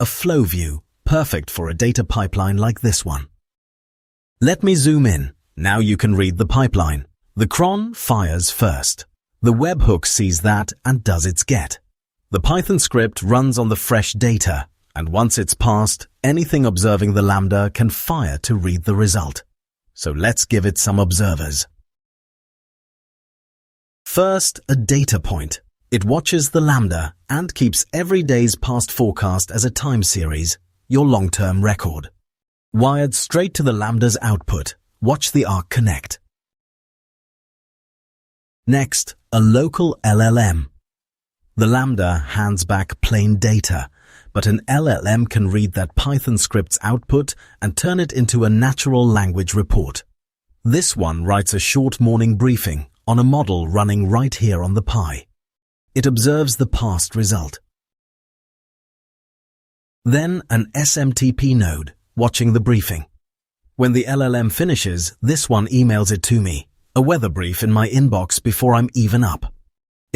a flow view, perfect for a data pipeline like this one. Let me zoom in. Now you can read the pipeline. The cron fires first. The webhook sees that and does its get. The Python script runs on the fresh data, and once it's passed, anything observing the Lambda can fire to read the result. So let's give it some observers. First, a data point. It watches the Lambda and keeps every day's past forecast as a time series, your long-term record. Wired straight to the Lambda's output, watch the Arc connect. Next, a local LLM. The Lambda hands back plain data, but an LLM can read that Python script's output and turn it into a natural language report. This one writes a short morning briefing on a model running right here on the Pi. It observes the past result. Then an SMTP node watching the briefing. When the LLM finishes, this one emails it to me, a weather brief in my inbox before I'm even up.